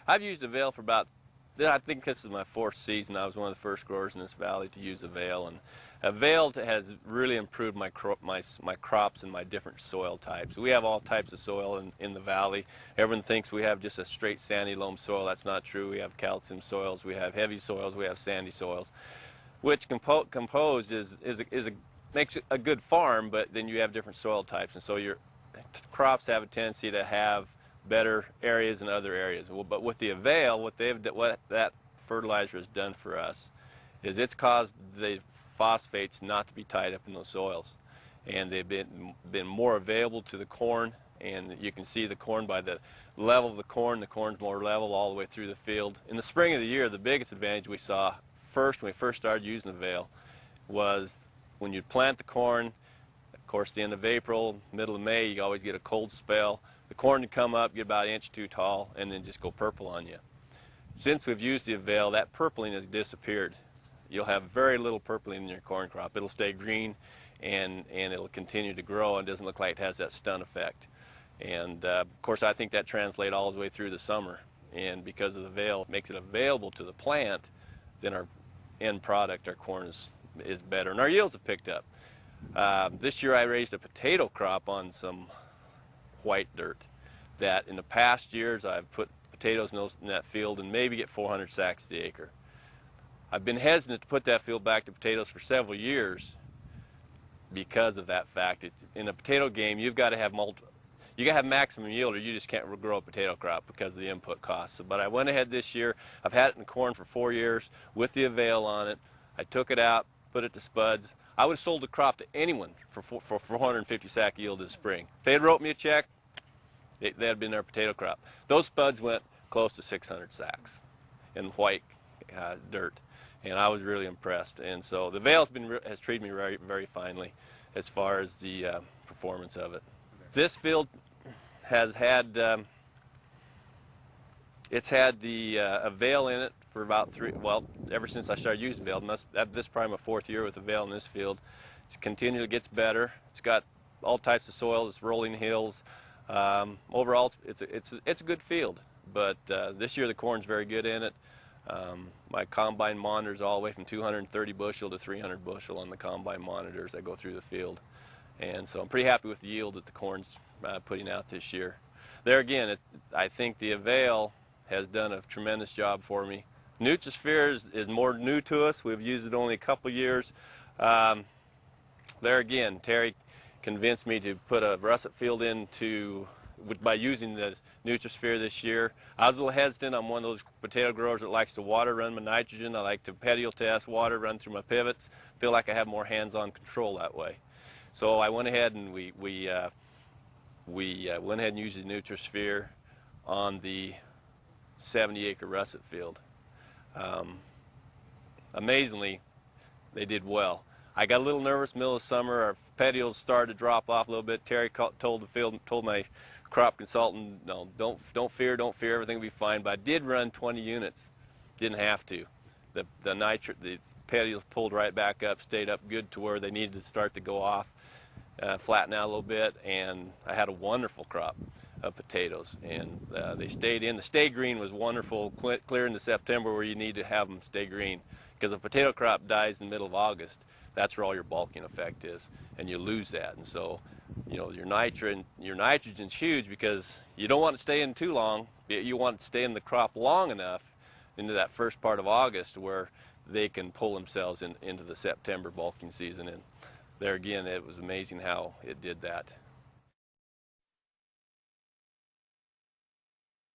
I've used AVAIL for about, I think this is my 4th season. I was one of the first growers in this valley to use AVAIL, and AVAIL has really improved my crops and my different soil types. We have all types of soil in the valley. Everyone thinks we have just a straight sandy loam soil. That's not true. We have calcium soils, we have heavy soils, we have sandy soils, which composed makes a good farm, but then you have different soil types, and so your crops have a tendency to have better areas in other areas. Well, but with the AVAIL, what that fertilizer has done for us is it's caused the phosphates not to be tied up in those soils, and they've been more available to the corn. And you can see the corn by the level of the corn's more level all the way through the field. In the spring of the year, the biggest advantage we saw when we first started using AVAIL was when you plant the corn. Of course, the end of April, middle of May, you always get a cold spell. The corn would come up, get about an inch too tall, and then just go purple on you. Since we've used the AVAIL, that purpling has disappeared. You'll have very little purpling in your corn crop. It'll stay green, and it'll continue to grow, and it doesn't look like it has that stun effect. And of course, I think that translates all the way through the summer. And because of the AVAIL, it makes it available to the plant, then our end product, our corn, is better, and our yields have picked up. This year I raised a potato crop on some white dirt that in the past years I've put potatoes in that field and maybe get 400 sacks the acre. I've been hesitant to put that field back to potatoes for several years because of that fact. In a potato game, you've got to have maximum yield, or you just can't grow a potato crop because of the input costs. But I went ahead this year. I've had it in corn for 4 years with the AVAIL on it. I took it out, put it to spuds. I would have sold the crop to anyone for 450 sack yield this spring. If they had wrote me a check, they had been their potato crop. Those spuds went close to 600 sacks in white dirt, and I was really impressed. And so the AVAIL has treated me very, very finely as far as the performance of it. This field has had it's had the AVAIL in it for about ever since I started using AVAIL. This is probably my 4th year with AVAIL in this field. It's continually gets better. It's got all types of soil. It's rolling hills. Overall, it's a good field. But this year the corn's very good in it. My combine monitors all the way from 230 bushel to 300 bushel on the combine monitors that go through the field. And so I'm pretty happy with the yield that the corn's putting out this year. There again, I think the AVAIL has done a tremendous job for me. NutriSphere is more new to us. We've used it only a couple years. There again, Terry convinced me to put a russet field by using the NutriSphere this year. I was a little hesitant. I'm one of those potato growers that likes to water run my nitrogen. I like to petiole test, water run through my pivots. Feel like I have more hands-on control that way. So I went ahead and we went ahead and used the NutriSphere on the 70-acre russet field. Amazingly, they did well. I got a little nervous middle of summer. Our petioles started to drop off a little bit. Terry told my crop consultant, no, don't fear, everything will be fine. But I did run 20 units. Didn't have to. The petioles pulled right back up, stayed up good to where they needed to start to go off, flatten out a little bit, and I had a wonderful crop of potatoes, and they stayed in. The stay green was wonderful, clear into September, where you need to have them stay green, because if a potato crop dies in the middle of August, that's where all your bulking effect is, and you lose that. And so, you know, your nitrogen's huge, because you don't want it to stay in too long. You want it to stay in the crop long enough into that first part of August where they can pull themselves into the September bulking season. And there again, it was amazing how it did that.